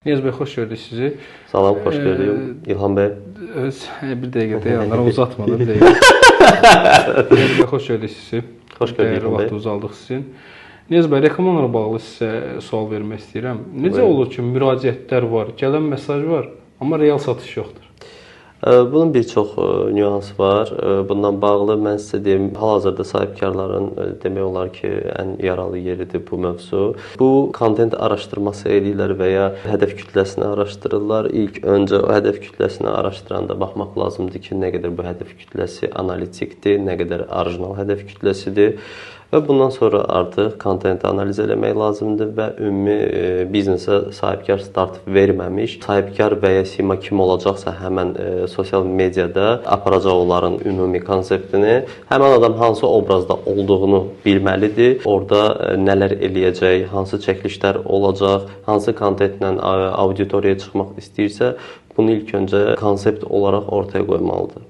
Niyaz bəy, xoş gördük sizi. Salam, xoş gördük. İlham bəy. Bir dəqiqə dayanlara uzatmadan bir dəqiqə. Niyaz bəy, xoş gördük sizi. Xoş gördük İlham bəy. Vaxtınızı aldıq sizin. Niyaz bəy, reklamlarla bağlı sizə sual vermək istəyirəm. Necə olur ki, müraciətlər var, gələn mesaj var, amma real satış yoxdur? Bunun bir çox nüansı var. Bundan bağlı mən sizə deyim, hal-hazırda sahibkarların demək olar ki, ən yaralı yeridir bu mövzu. Bu kontent araşdırması eləyirlər və ya hədəf kütləsini araşdırırlar. İlk öncə o hədəf kütləsini araşdıranda baxmaq lazımdır ki, nə qədər bu hədəf kütləsi analitikdir, nə qədər orijinal hədəf kütləsidir. Və bundan sonra artıq kontenti analiz eləmək lazımdır və ümumi biznesə sahibkar start verməmiş, sahibkar və ya sima kim olacaqsa həmən sosial mediada aparacaq onların ümumi konseptini, həmən adam hansı obrazda olduğunu bilməlidir. Orada nələr eləyəcək, hansı çəkilişlər olacaq, hansı kontentlə auditoriyaya çıxmaq istəyirsə, bunu ilk öncə konsept olaraq ortaya qoymalıdır.